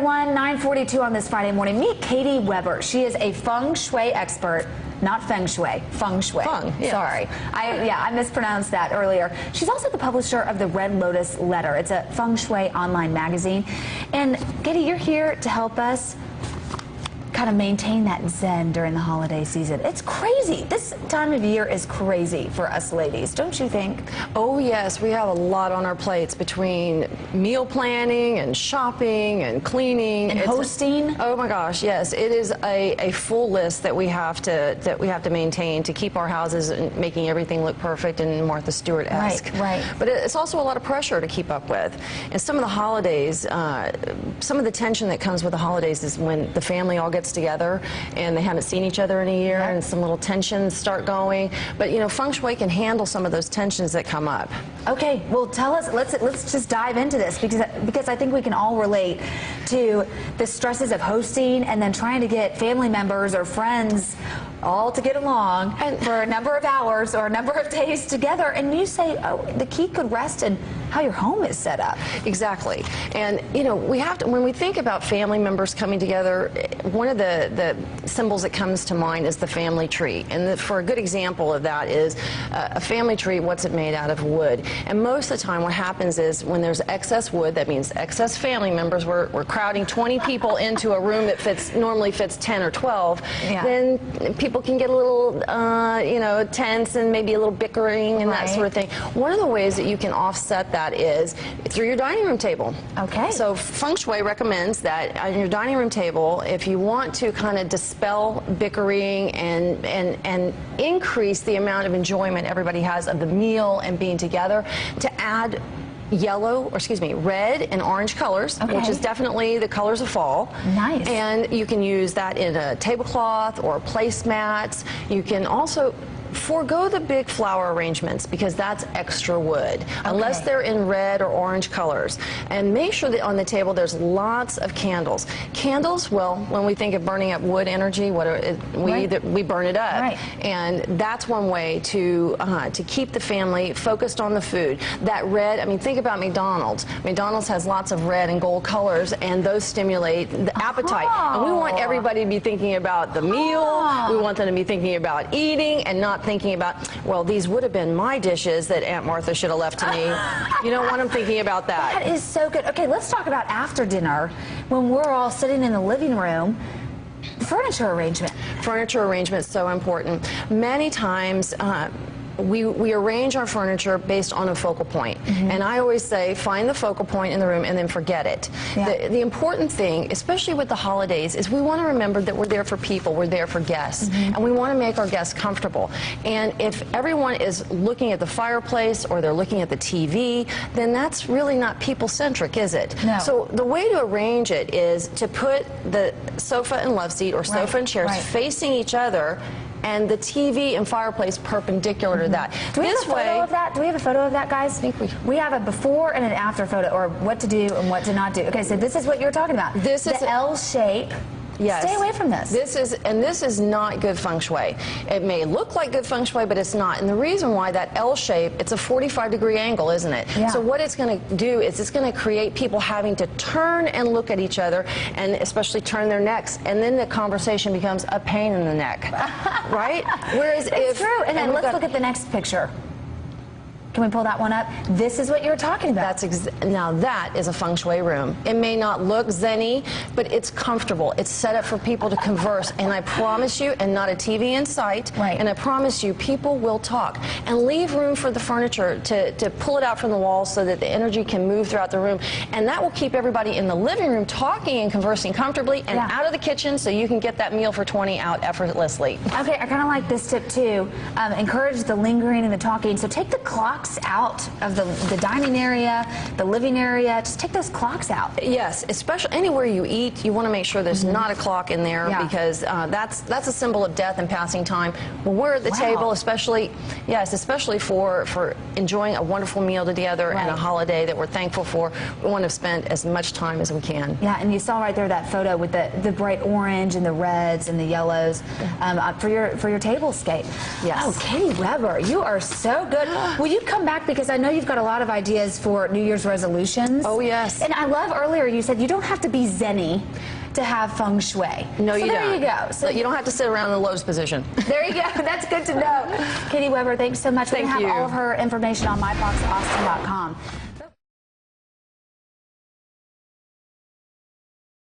everyone. 9:42 on this Friday morning. Meet Katie Weber. She is a feng shui expert. Not feng shui, feng shui. Yeah. Sorry. I mispronounced that earlier. She's also the publisher of the Red Lotus Letter. It's a feng shui online magazine. And Katie, you're here to help us kind of maintain that zen during the holiday season. It's crazy. This time of year is crazy for us ladies, don't you think? Oh yes, we have a lot on our plates between meal planning and shopping and cleaning and hosting. Oh my gosh, yes, it is a full list that we have to maintain to keep our houses and making everything look perfect and Martha Stewart-esque. Right. But it's also a lot of pressure to keep up with. And some of the holidays, some of the tension that comes with the holidays is when the family all gets together and they haven't seen each other in a year, and some little tensions start going. But you know, feng shui can handle some of those tensions that come up. Okay, well, tell us. Let's just dive into this because I think we can all relate to the stresses of hosting and then trying to get family members or friends all to get along for a number of hours or a number of days together. And you say, oh, the key could rest in how your home is set up. Exactly. And you know, we have to, when we think about family members coming together, one of the symbols that comes to mind is the family tree. And for a good example of that is a family tree. What's it made out of? Wood. And most of the time what happens is when there's excess wood, that means excess family members, we're crowding 20 people into a room that normally fits 10 or 12, then people can get a little you know, tense and maybe a little bickering and that sort of thing. One of the ways that you can offset that is through your dining room table. Okay. So feng shui recommends that on your dining room table, if you want to kind of dispel bickering and increase the amount of enjoyment everybody has of the meal and being together, to add red and orange colors, which is definitely the colors of fall. Nice. And you can use that in a tablecloth or placemats. You can also forego the big flower arrangements because that's extra wood, unless they're in red or orange colors. And make sure that on the table there's lots of candles. Candles, well, when we think of burning up wood energy, we burn it up. And that's one way to keep the family focused on the food. That red, I mean, think about McDonald's. McDonald's has lots of red and gold colors, and those stimulate the appetite. And we want everybody to be thinking about the meal. We want them to be thinking about eating and not thinking about, well, these would have been my dishes that Aunt Martha should have left to me. You don't want them thinking about that. That is so good. Okay, let's talk about after dinner when we're all sitting in the living room. Furniture arrangement. Furniture arrangement is so important. Many times we arrange our furniture based on a focal point. And I always say, find the focal point in the room and then forget it. The important thing, especially with the holidays, is we want to remember that we're there for people, we're there for guests, and we want to make our guests comfortable. And if everyone is looking at the fireplace or they're looking at the TV, then that's really not people-centric, is it? No. So the way to arrange it is to put the sofa and love seat or sofa and chairs facing each other, and the TV and fireplace perpendicular to that. Do we have a photo of that? Do we have a photo of that, guys? I think we have a before and an after photo, or what to do and what to not do. Okay, so this is what you're talking about. This is the L shape. Yes. Stay away from this. This is not good feng shui. It may look like good feng shui, but it's not. And the reason why, that L shape, it's a 45-degree angle, isn't it? Yeah. So what it's going to do is it's going to create people having to turn and look at each other, and especially turn their necks, and then the conversation becomes a pain in the neck, right? Whereas it's true. And then let's look at the next picture. Can we pull that one up? This is what you're talking about. Now that is a feng shui room. It may not look zen-y, but it's comfortable. It's set up for people to converse, and I promise you, and not a TV in sight, and I promise you, people will talk. And leave room for the furniture to pull it out from the walls so that the energy can move throughout the room. And that will keep everybody in the living room talking and conversing comfortably, and out of the kitchen so you can get that meal for 20 out effortlessly. Okay, I kind of like this tip too. Encourage the lingering and the talking. So take the clock out of the dining area, the living area. Just take those clocks out. Yes, especially anywhere you eat, you want to make sure there's not a clock in there, because that's a symbol of death and passing time. When we're at the table, especially for enjoying a wonderful meal together and a holiday that we're thankful for, we want to spend as much time as we can. Yeah, and you saw right there that photo with the bright orange and the reds and the yellows for your tablescape. Yes. Oh, Katie Weber, you are so good. Will you come come back because I know you've got a lot of ideas for New Year's resolutions. Oh, yes. And I love earlier you said you don't have to be zenny to have feng shui. No, you don't. There you go. So you don't have to sit around in the lotus position. There you go. That's good to know. Katie Weber, thanks so much. Thank we have you. all of her information on myfoxaustin.com.